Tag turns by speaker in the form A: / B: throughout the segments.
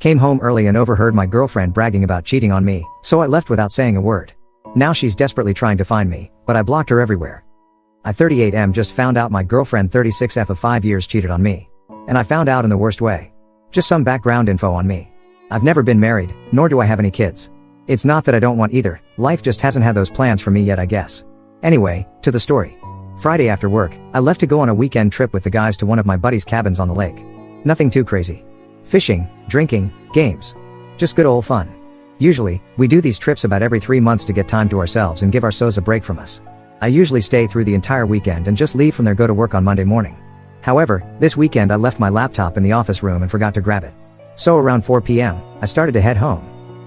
A: Came home early and overheard my girlfriend bragging about cheating on me, so I left without saying a word. Now she's desperately trying to find me, but I blocked her everywhere. I 38M just found out my girlfriend 36F of 5 years cheated on me. And I found out in the worst way. Just some background info on me. I've never been married, nor do I have any kids. It's not that I don't want either, life just hasn't had those plans for me yet, I guess. Anyway, to the story. Friday after work, I left to go on a weekend trip with the guys to one of my buddy's cabins on the lake. Nothing too crazy. Fishing, drinking, games. Just good old fun. Usually, we do these trips about every 3 months to get time to ourselves and give ourselves a break from us. I usually stay through the entire weekend and just leave from there, go to work on Monday morning. However, this weekend I left my laptop in the office room and forgot to grab it. So around 4 p.m., I started to head home.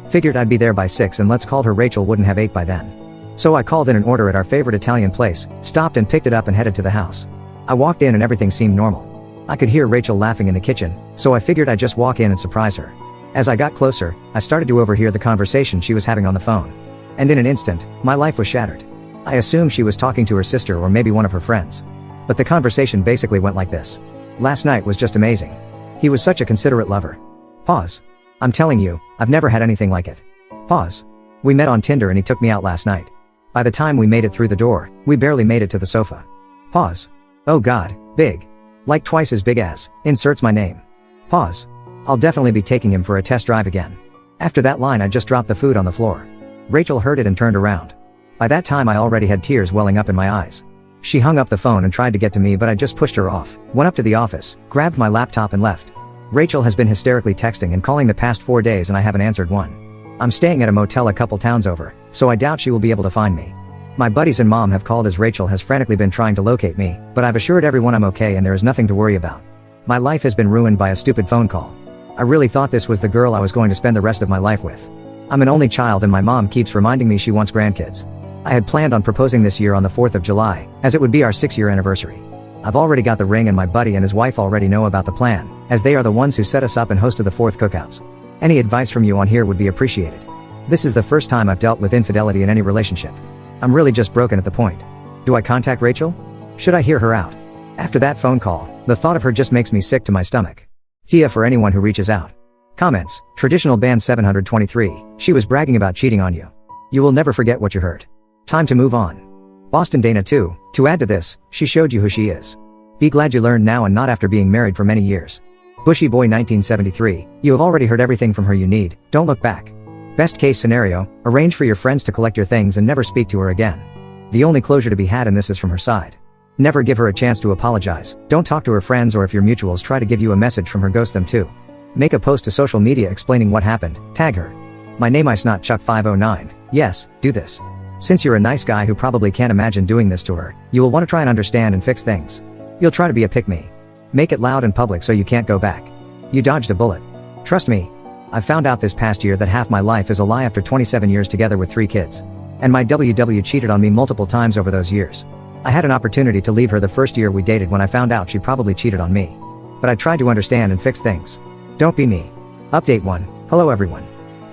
A: Figured I'd be there by 6 and let's call her Rachel wouldn't have ate by then. So I called in an order at our favorite Italian place, stopped and picked it up and headed to the house. I walked in and everything seemed normal. I could hear Rachel laughing in the kitchen, so I figured I'd just walk in and surprise her. As I got closer, I started to overhear the conversation she was having on the phone. And in an instant, my life was shattered. I assumed she was talking to her sister or maybe one of her friends. But the conversation basically went like this. Last night was just amazing. He was such a considerate lover. Pause. I'm telling you, I've never had anything like it. Pause. We met on Tinder and he took me out last night. By the time we made it through the door, we barely made it to the sofa. Pause. Oh God, big. Like twice as big as, inserts my name. Pause. I'll definitely be taking him for a test drive again. After that line I just dropped the food on the floor. Rachel heard it and turned around. By that time I already had tears welling up in my eyes. She hung up the phone and tried to get to me, but I just pushed her off, went up to the office, grabbed my laptop and left. Rachel has been hysterically texting and calling the past 4 days and I haven't answered one. I'm staying at a motel a couple towns over, so I doubt she will be able to find me. My buddies and mom have called as Rachel has frantically been trying to locate me, but I've assured everyone I'm okay and there is nothing to worry about. My life has been ruined by a stupid phone call. I really thought this was the girl I was going to spend the rest of my life with. I'm an only child and my mom keeps reminding me she wants grandkids. I had planned on proposing this year on the 4th of July, as it would be our 6-year anniversary. I've already got the ring and my buddy and his wife already know about the plan, as they are the ones who set us up and hosted the 4th cookouts. Any advice from you on here would be appreciated. This is the first time I've dealt with infidelity in any relationship. I'm really just broken at the point. Do I contact Rachel? Should I hear her out? After that phone call, the thought of her just makes me sick to my stomach. Tia for anyone who reaches out. Comments, traditional band 723, she was bragging about cheating on you. You will never forget what you heard. Time to move on. Boston Dana 2, to add to this, she showed you who she is. Be glad you learned now and not after being married for many years. Bushy Boy 1973, you have already heard everything from her you need, don't look back. Best case scenario, arrange for your friends to collect your things and never speak to her again. The only closure to be had in this is from her side. Never give her a chance to apologize, don't talk to her friends, or if your mutuals try to give you a message from her, ghost them too. Make a post to social media explaining what happened, tag her. My name I snot Chuck 509, yes, do this. Since you're a nice guy who probably can't imagine doing this to her, you will want to try and understand and fix things. You'll try to be a pick-me. Make it loud and public so you can't go back. You dodged a bullet. Trust me. I found out this past year that half my life is a lie after 27 years together with 3 kids. And my WW cheated on me multiple times over those years. I had an opportunity to leave her the first year we dated when I found out she probably cheated on me. But I tried to understand and fix things. Don't be me. Update 1. Hello everyone.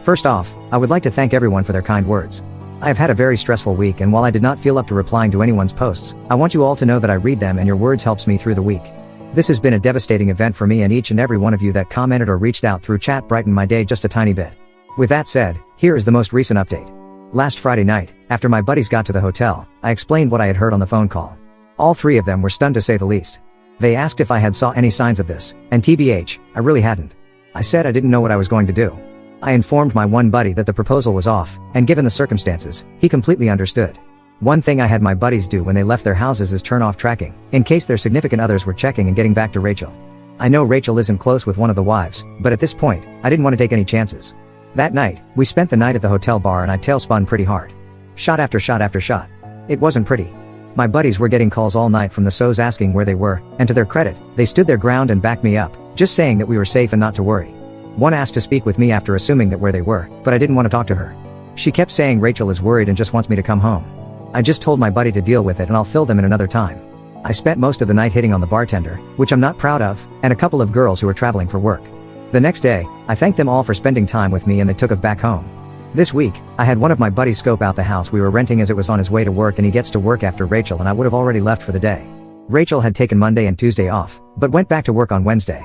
A: First off, I would like to thank everyone for their kind words. I have had a very stressful week, and while I did not feel up to replying to anyone's posts, I want you all to know that I read them and your words helps me through the week. This has been a devastating event for me, and each and every one of you that commented or reached out through chat brightened my day just a tiny bit. With that said, here is the most recent update. Last Friday night, after my buddies got to the hotel, I explained what I had heard on the phone call. All 3 of them were stunned to say the least. They asked if I had saw any signs of this, and TBH, I really hadn't. I said I didn't know what I was going to do. I informed my one buddy that the proposal was off, and given the circumstances, he completely understood. One thing I had my buddies do when they left their houses is turn off tracking, in case their significant others were checking and getting back to Rachel. I know Rachel isn't close with one of the wives, but at this point, I didn't want to take any chances. That night, we spent the night at the hotel bar and I tailspun pretty hard. Shot after shot after shot. It wasn't pretty. My buddies were getting calls all night from the SOs asking where they were, and to their credit, they stood their ground and backed me up, just saying that we were safe and not to worry. One asked to speak with me after assuming that where they were, but I didn't want to talk to her. She kept saying Rachel is worried and just wants me to come home. I just told my buddy to deal with it and I'll fill them in another time. I spent most of the night hitting on the bartender, which I'm not proud of, and a couple of girls who were traveling for work. The next day, I thanked them all for spending time with me and they took us back home. This week, I had one of my buddies scope out the house we were renting as it was on his way to work, and he gets to work after Rachel and I would have already left for the day. Rachel had taken Monday and Tuesday off, but went back to work on Wednesday.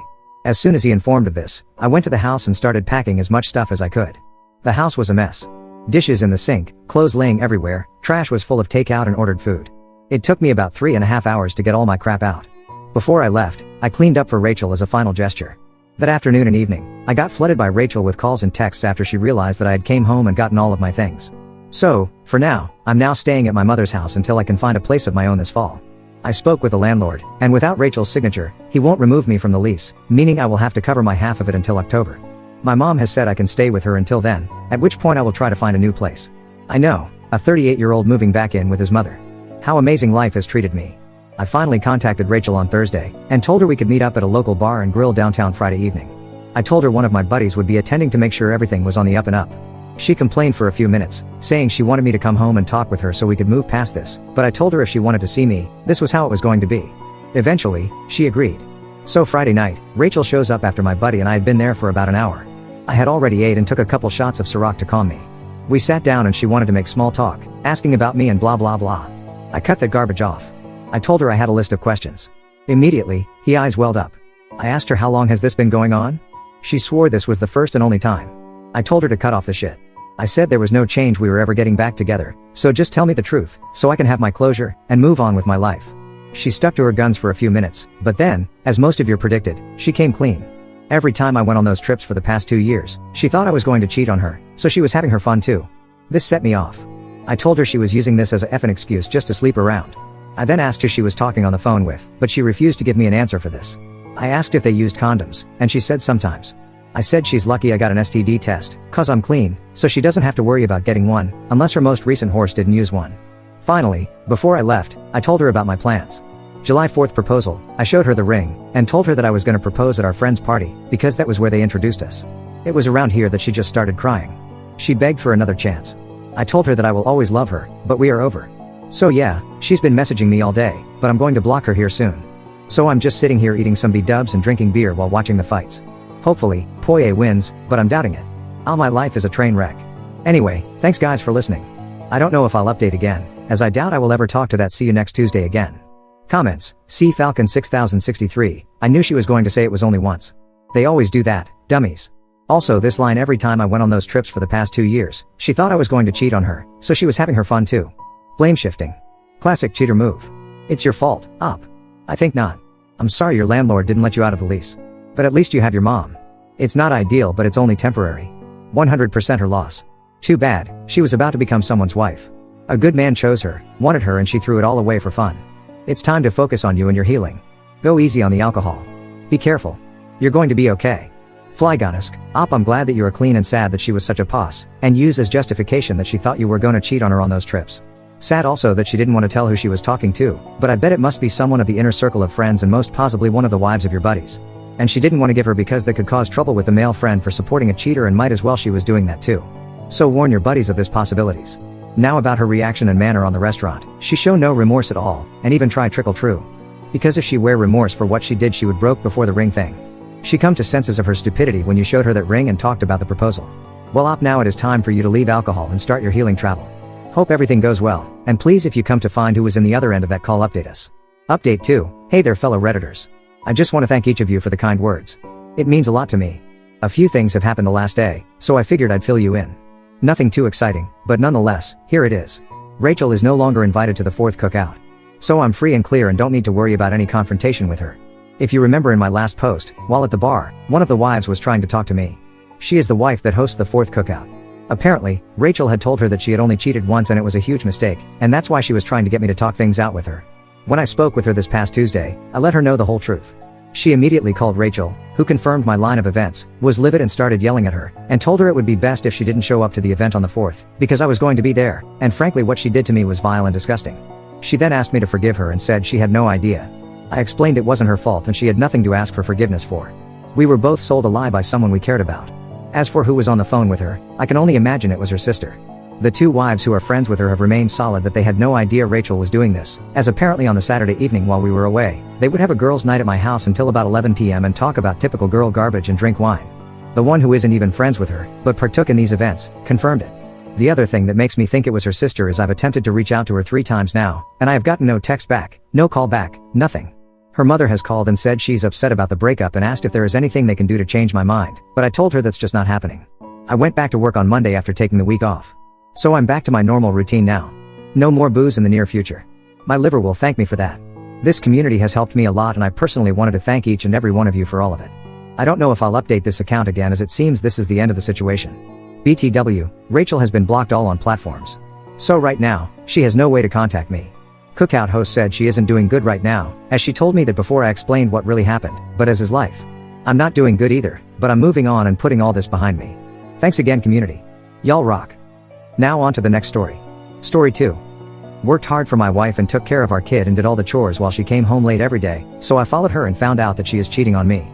A: As soon as he informed of this, I went to the house and started packing as much stuff as I could. The house was a mess. Dishes in the sink, clothes laying everywhere, trash was full of takeout and ordered food. It took me about 3.5 hours to get all my crap out. Before I left, I cleaned up for Rachel as a final gesture. That afternoon and evening, I got flooded by Rachel with calls and texts after she realized that I had came home and gotten all of my things. So, for now, I'm now staying at my mother's house until I can find a place of my own this fall. I spoke with the landlord, and without Rachel's signature, he won't remove me from the lease, meaning I will have to cover my half of it until October. My mom has said I can stay with her until then, at which point I will try to find a new place. I know, a 38-year-old moving back in with his mother. How amazing life has treated me. I finally contacted Rachel on Thursday, and told her we could meet up at a local bar and grill downtown Friday evening. I told her one of my buddies would be attending to make sure everything was on the up and up. She complained for a few minutes, saying she wanted me to come home and talk with her so we could move past this, but I told her if she wanted to see me, this was how it was going to be. Eventually, she agreed. So Friday night, Rachel shows up after my buddy and I had been there for about an hour. I had already ate and took a couple shots of Ciroc to calm me. We sat down and she wanted to make small talk, asking about me and blah blah blah. I cut that garbage off. I told her I had a list of questions. Immediately, her eyes welled up. I asked her how long has this been going on? She swore this was the first and only time. I told her to cut off the shit. I said there was no change we were ever getting back together, so just tell me the truth, so I can have my closure, and move on with my life. She stuck to her guns for a few minutes, but then, as most of you predicted, she came clean. Every time I went on those trips for the past 2 years, she thought I was going to cheat on her, so she was having her fun too. This set me off. I told her she was using this as a effing excuse just to sleep around. I then asked who she was talking on the phone with, but she refused to give me an answer for this. I asked if they used condoms, and she said sometimes. I said she's lucky I got an STD test, cause I'm clean, so she doesn't have to worry about getting one, unless her most recent horse didn't use one. Finally, before I left, I told her about my plans. July 4th proposal, I showed her the ring, and told her that I was gonna propose at our friend's party, because that was where they introduced us. It was around here that she just started crying. She begged for another chance. I told her that I will always love her, but we are over. So yeah, she's been messaging me all day, but I'm going to block her here soon. So I'm just sitting here eating some B-dubs and drinking beer while watching the fights. Hopefully, Poirier wins, but I'm doubting it. My life is a train wreck. Anyway, thanks guys for listening. I don't know if I'll update again, as I doubt I will ever talk to that see you next Tuesday again. Comments, C Falcon 6063, I knew she was going to say it was only once. They always do that, dummies. Also this line every time I went on those trips for the past 2 years, she thought I was going to cheat on her, so she was having her fun too. Blame shifting. Classic cheater move. It's your fault, up. I think not. I'm sorry your landlord didn't let you out of the lease. But at least you have your mom. It's not ideal but it's only temporary. 100% her loss. Too bad, she was about to become someone's wife. A good man chose her, wanted her and she threw it all away for fun. It's time to focus on you and your healing. Go easy on the alcohol. Be careful. You're going to be okay. Flygonusk, I'm glad that you are clean and sad that she was such a poss, and use as justification that she thought you were gonna cheat on her on those trips. Sad also that she didn't want to tell who she was talking to, but I bet it must be someone of the inner circle of friends and most possibly one of the wives of your buddies. And she didn't want to give her because that could cause trouble with the male friend for supporting a cheater and might as well she was doing that too. So warn your buddies of this possibilities. Now about her reaction and manner on the restaurant, she showed no remorse at all, and even tried trickle true. Because if she wear remorse for what she did she would broke before the ring thing. She come to senses of her stupidity when you showed her that ring and talked about the proposal. Well now it is time for you to leave alcohol and start your healing travel. Hope everything goes well, and please if you come to find who was in the other end of that call update us. Update 2, hey there fellow Redditors. I just want to thank each of you for the kind words. It means a lot to me. A few things have happened the last day, so I figured I'd fill you in. Nothing too exciting, but nonetheless, here it is. Rachel is no longer invited to the 4th cookout. So I'm free and clear and don't need to worry about any confrontation with her. If you remember in my last post, while at the bar, one of the wives was trying to talk to me. She is the wife that hosts the 4th cookout. Apparently, Rachel had told her that she had only cheated once and it was a huge mistake, and that's why she was trying to get me to talk things out with her. When I spoke with her this past Tuesday, I let her know the whole truth. She immediately called Rachel, who confirmed my line of events, was livid and started yelling at her, and told her it would be best if she didn't show up to the event on the 4th, because I was going to be there, and frankly what she did to me was vile and disgusting. She then asked me to forgive her and said she had no idea. I explained it wasn't her fault and she had nothing to ask for forgiveness for. We were both sold a lie by someone we cared about. As for who was on the phone with her, I can only imagine it was her sister. The 2 wives who are friends with her have remained solid that they had no idea Rachel was doing this, as apparently on the Saturday evening while we were away, they would have a girls' night at my house until about 11 p.m. and talk about typical girl garbage and drink wine. The one who isn't even friends with her, but partook in these events, confirmed it. The other thing that makes me think it was her sister is I've attempted to reach out to her 3 times now, and I have gotten no text back, no call back, nothing. Her mother has called and said she's upset about the breakup and asked if there is anything they can do to change my mind, but I told her that's just not happening. I went back to work on Monday after taking the week off. So I'm back to my normal routine now. No more booze in the near future. My liver will thank me for that. This community has helped me a lot and I personally wanted to thank each and every one of you for all of it. I don't know if I'll update this account again as it seems this is the end of the situation. BTW, Rachel has been blocked all on platforms. So right now, she has no way to contact me. Cookout host said she isn't doing good right now, as she told me that before I explained what really happened, but as is life. I'm not doing good either, but I'm moving on and putting all this behind me. Thanks again community. Y'all rock. Now on to the next story. Story 2. Worked hard for my wife and took care of our kid and did all the chores while she came home late every day, so I followed her and found out that she is cheating on me.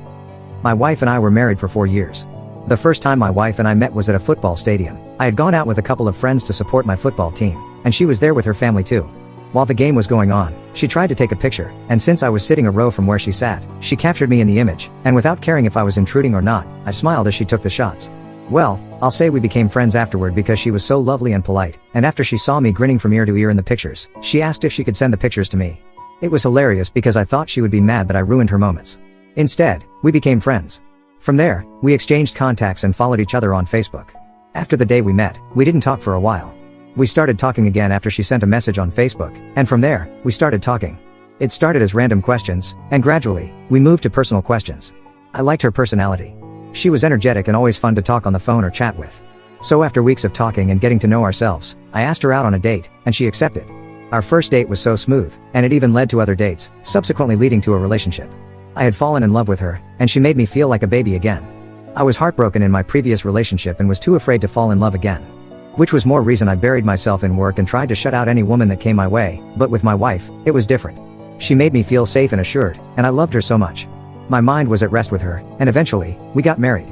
A: My wife and I were married for 4 years. The first time my wife and I met was at a football stadium. I had gone out with a couple of friends to support my football team, and she was there with her family too. While the game was going on, she tried to take a picture, and since I was sitting a row from where she sat, she captured me in the image, and without caring if I was intruding or not, I smiled as she took the shots. Well, I'll say we became friends afterward because she was so lovely and polite, and after she saw me grinning from ear to ear in the pictures, she asked if she could send the pictures to me. It was hilarious because I thought she would be mad that I ruined her moments. Instead, we became friends. From there, we exchanged contacts and followed each other on Facebook. After the day we met, we didn't talk for a while. We started talking again after she sent a message on Facebook, and from there, we started talking. It started as random questions, and gradually, we moved to personal questions. I liked her personality. She was energetic and always fun to talk on the phone or chat with. So after weeks of talking and getting to know ourselves, I asked her out on a date, and she accepted. Our first date was so smooth, and it even led to other dates, subsequently leading to a relationship. I had fallen in love with her, and she made me feel like a baby again. I was heartbroken in my previous relationship and was too afraid to fall in love again. Which was more reason I buried myself in work and tried to shut out any woman that came my way, but with my wife, it was different. She made me feel safe and assured, and I loved her so much. My mind was at rest with her, and eventually, we got married.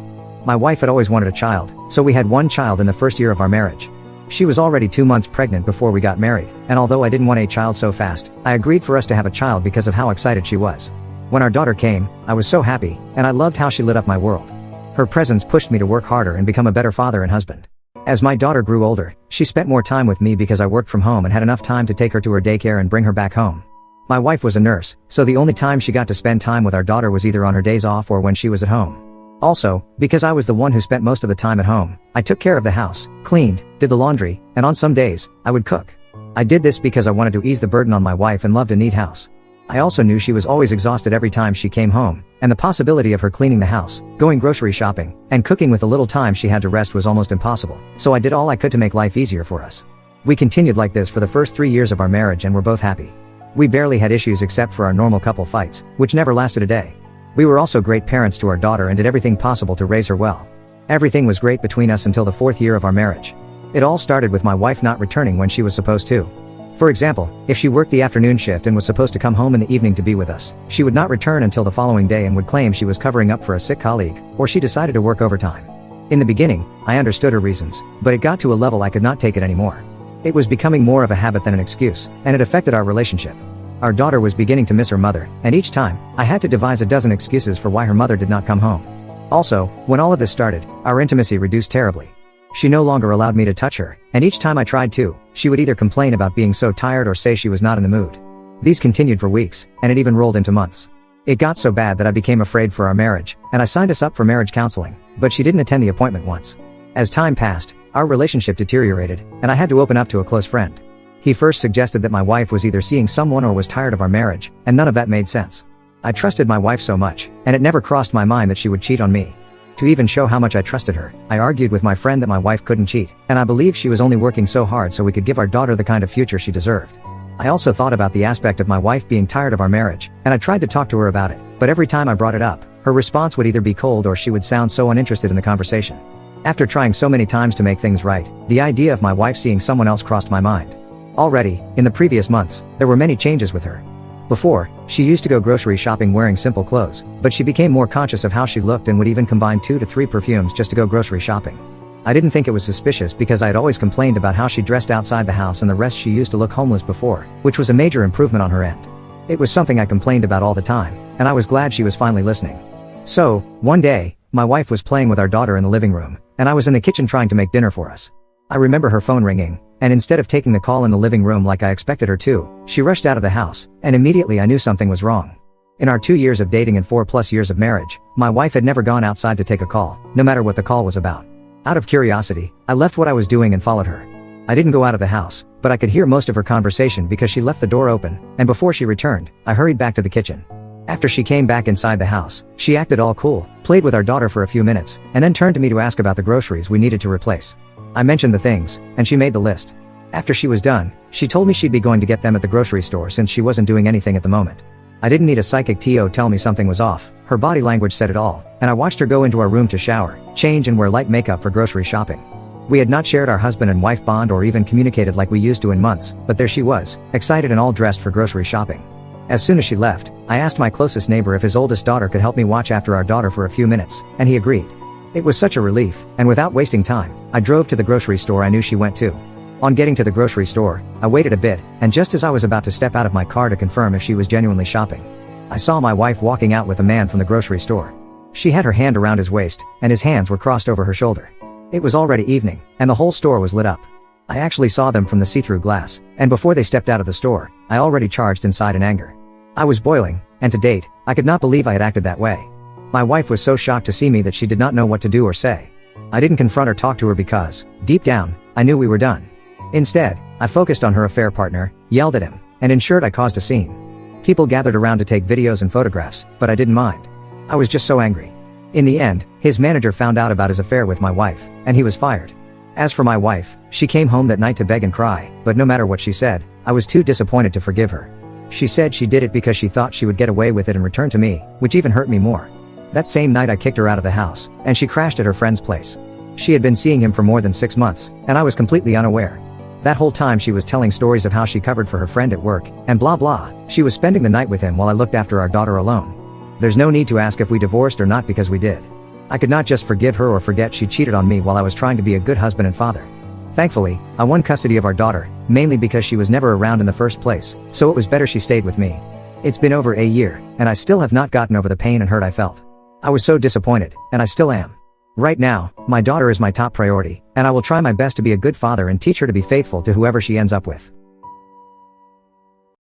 A: My wife had always wanted a child, so we had one child in the first year of our marriage. She was already 2 months pregnant before we got married, and although I didn't want a child so fast, I agreed for us to have a child because of how excited she was. When our daughter came, I was so happy, and I loved how she lit up my world. Her presence pushed me to work harder and become a better father and husband. As my daughter grew older, she spent more time with me because I worked from home and had enough time to take her to her daycare and bring her back home. My wife was a nurse, so the only time she got to spend time with our daughter was either on her days off or when she was at home. Also, because I was the one who spent most of the time at home, I took care of the house, cleaned, did the laundry, and on some days, I would cook. I did this because I wanted to ease the burden on my wife and loved a neat house. I also knew she was always exhausted every time she came home, and the possibility of her cleaning the house, going grocery shopping, and cooking with the little time she had to rest was almost impossible, so I did all I could to make life easier for us. We continued like this for the first 3 years of our marriage and were both happy. We barely had issues except for our normal couple fights, which never lasted a day. We were also great parents to our daughter and did everything possible to raise her well. Everything was great between us until the 4th year of our marriage. It all started with my wife not returning when she was supposed to. For example, if she worked the afternoon shift and was supposed to come home in the evening to be with us, she would not return until the following day and would claim she was covering up for a sick colleague, or she decided to work overtime. In the beginning, I understood her reasons, but it got to a level I could not take it anymore. It was becoming more of a habit than an excuse, and it affected our relationship. Our daughter was beginning to miss her mother, and each time, I had to devise a dozen excuses for why her mother did not come home. Also, when all of this started, our intimacy reduced terribly. She no longer allowed me to touch her, and each time I tried to, she would either complain about being so tired or say she was not in the mood. These continued for weeks, and it even rolled into months. It got so bad that I became afraid for our marriage, and I signed us up for marriage counseling, but she didn't attend the appointment once. As time passed, our relationship deteriorated, and I had to open up to a close friend. He first suggested that my wife was either seeing someone or was tired of our marriage, and none of that made sense. I trusted my wife so much, and it never crossed my mind that she would cheat on me. To even show how much I trusted her, I argued with my friend that my wife couldn't cheat, and I believed she was only working so hard so we could give our daughter the kind of future she deserved. I also thought about the aspect of my wife being tired of our marriage, and I tried to talk to her about it, but every time I brought it up, her response would either be cold or she would sound so uninterested in the conversation. After trying so many times to make things right, the idea of my wife seeing someone else crossed my mind. Already, in the previous months, there were many changes with her. Before, she used to go grocery shopping wearing simple clothes, but she became more conscious of how she looked and would even combine 2 to 3 perfumes just to go grocery shopping. I didn't think it was suspicious because I had always complained about how she dressed outside the house and the rest she used to look homeless before, which was a major improvement on her end. It was something I complained about all the time, and I was glad she was finally listening. So, one day, my wife was playing with our daughter in the living room, and I was in the kitchen trying to make dinner for us. I remember her phone ringing, and instead of taking the call in the living room like I expected her to, she rushed out of the house, and immediately I knew something was wrong. In our 2 years of dating and 4+ years of marriage, my wife had never gone outside to take a call, no matter what the call was about. Out of curiosity, I left what I was doing and followed her. I didn't go out of the house, but I could hear most of her conversation because she left the door open, and before she returned, I hurried back to the kitchen. After she came back inside the house, she acted all cool, played with our daughter for a few minutes, and then turned to me to ask about the groceries we needed to replace. I mentioned the things, and she made the list. After she was done, she told me she'd be going to get them at the grocery store since she wasn't doing anything at the moment. I didn't need a psychic TO tell me something was off, her body language said it all, and I watched her go into our room to shower, change and wear light makeup for grocery shopping. We had not shared our husband and wife bond or even communicated like we used to in months, but there she was, excited and all dressed for grocery shopping. As soon as she left, I asked my closest neighbor if his oldest daughter could help me watch after our daughter for a few minutes, and he agreed. It was such a relief, and without wasting time, I drove to the grocery store I knew she went to. On getting to the grocery store, I waited a bit, and just as I was about to step out of my car to confirm if she was genuinely shopping, I saw my wife walking out with a man from the grocery store. She had her hand around his waist, and his hands were crossed over her shoulder. It was already evening, and the whole store was lit up. I actually saw them from the see-through glass, and before they stepped out of the store, I already charged inside in anger. I was boiling, and to date, I could not believe I had acted that way. My wife was so shocked to see me that she did not know what to do or say. I didn't confront or talk to her because, deep down, I knew we were done. Instead, I focused on her affair partner, yelled at him, and ensured I caused a scene. People gathered around to take videos and photographs, but I didn't mind. I was just so angry. In the end, his manager found out about his affair with my wife, and he was fired. As for my wife, she came home that night to beg and cry, but no matter what she said, I was too disappointed to forgive her. She said she did it because she thought she would get away with it and return to me, which even hurt me more. That same night I kicked her out of the house, and she crashed at her friend's place. She had been seeing him for more than 6 months, and I was completely unaware. That whole time she was telling stories of how she covered for her friend at work, and blah blah, she was spending the night with him while I looked after our daughter alone. There's no need to ask if we divorced or not because we did. I could not just forgive her or forget she cheated on me while I was trying to be a good husband and father. Thankfully, I won custody of our daughter, mainly because she was never around in the first place, so it was better she stayed with me. It's been over a year, and I still have not gotten over the pain and hurt I felt. I was so disappointed, and I still am. Right now, my daughter is my top priority, and I will try my best to be a good father and teach her to be faithful to whoever she ends up with.